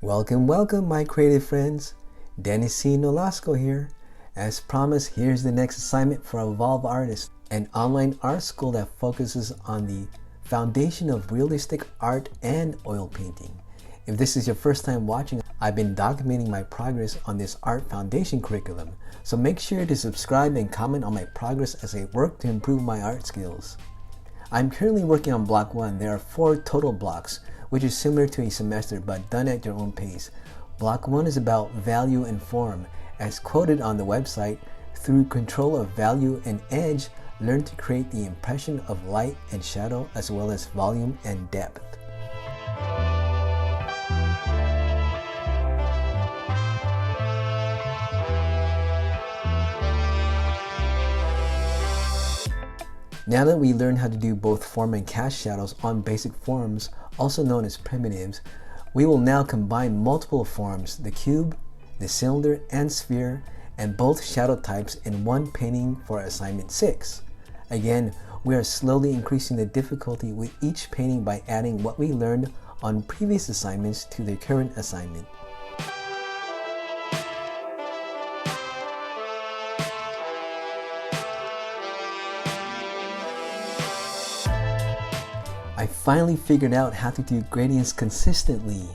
Welcome my creative friends. Dennis C. Nolasco here. As promised, here's the next assignment for Evolve Artist, an online art school that focuses on the foundation of realistic art and oil painting. If this is your first time watching, I've been documenting my progress on this art foundation curriculum, so make sure to subscribe and comment on my progress as I work to improve my art skills. I'm currently working on block 1. There are 4 total blocks, which is similar to a semester but done at your own pace. Block 1 is about value and form. As quoted on the website, through control of value and edge, learn to create the impression of light and shadow as well as volume and depth. Now that we learn how to do both form and cast shadows on basic forms, also known as primitives, we will now combine multiple forms, the cube, the cylinder, and sphere, and both shadow types in one painting for assignment 6. Again, we are slowly increasing the difficulty with each painting by adding what we learned on previous assignments to the current assignment. I finally figured out how to do gradients consistently.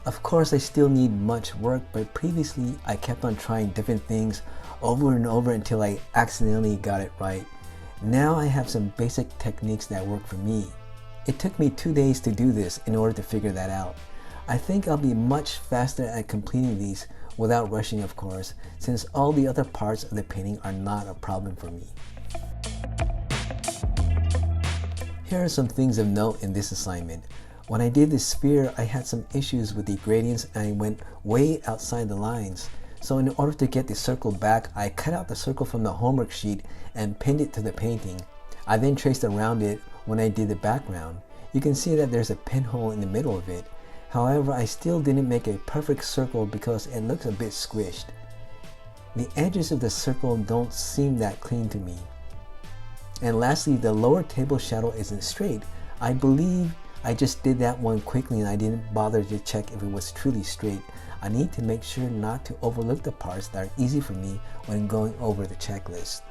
Of course, I still need much work, but previously I kept on trying different things over and over until I accidentally got it right. Now I have some basic techniques that work for me. It took me 2 days to do this in order to figure that out. I think I'll be much faster at completing these without rushing, of course, since all the other parts of the painting are not a problem for me. Here are some things of note in this assignment. When I did the sphere, I had some issues with the gradients and I went way outside the lines. So in order to get the circle back, I cut out the circle from the homework sheet and pinned it to the painting. I then traced around it when I did the background. You can see that there's a pinhole in the middle of it. However, I still didn't make a perfect circle because it looks a bit squished. The edges of the circle don't seem that clean to me. And lastly, the lower table shadow isn't straight. I believe I just did that one quickly and I didn't bother to check if it was truly straight. I need to make sure not to overlook the parts that are easy for me when going over the checklist.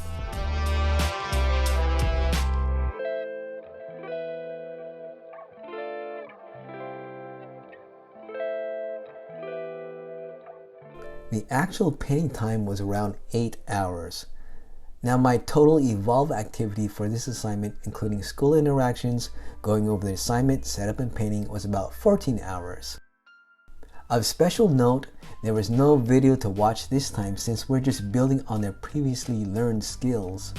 The actual painting time was around 8 hours. Now my total Evolve activity for this assignment, including school interactions, going over the assignment, setup and painting, was about 14 hours. Of special note, there was no video to watch this time since we're just building on their previously learned skills.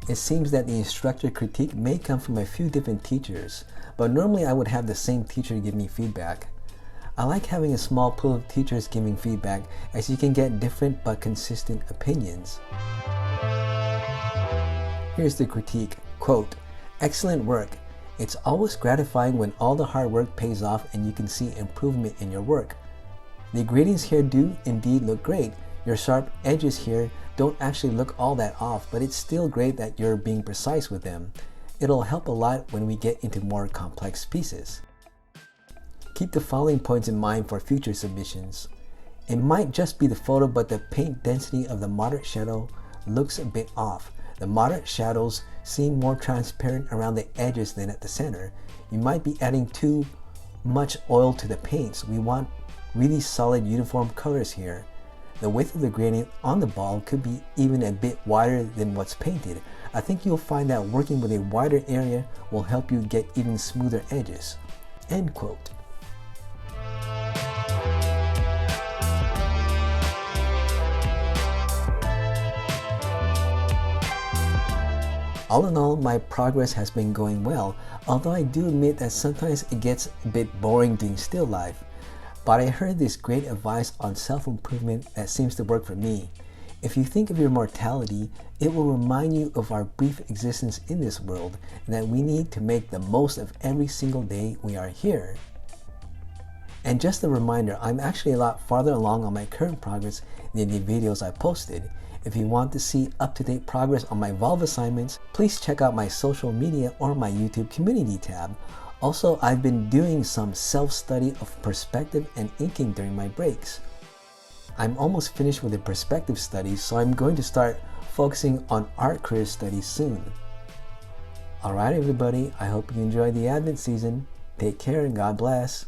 It seems that the instructor critique may come from a few different teachers, but normally I would have the same teacher give me feedback. I like having a small pool of teachers giving feedback as you can get different but consistent opinions. Here's the critique. Quote, "Excellent work. It's always gratifying when all the hard work pays off and you can see improvement in your work. The gradients here do indeed look great. Your sharp edges here don't actually look all that off, but it's still great that you're being precise with them. It'll help a lot when we get into more complex pieces. Keep the following points in mind for future submissions. It might just be the photo, but the paint density of the moderate shadow looks a bit off. The moderate shadows seem more transparent around the edges than at the center. You might be adding too much oil to the paints. We want really solid uniform colors here. The width of the gradient on the ball could be even a bit wider than what's painted. I think you'll find that working with a wider area will help you get even smoother edges." End quote. All in all, my progress has been going well, although I do admit that sometimes it gets a bit boring doing still life. But I heard this great advice on self-improvement that seems to work for me. If you think of your mortality, it will remind you of our brief existence in this world and that we need to make the most of every single day we are here. And just a reminder, I'm actually a lot farther along on my current progress than the videos I posted. If you want to see up-to-date progress on my Valve assignments, please check out my social media or my YouTube community tab. Also, I've been doing some self-study of perspective and inking during my breaks. I'm almost finished with the perspective studies, so I'm going to start focusing on art career studies soon. Alright everybody, I hope you enjoy the Advent season. Take care and God bless.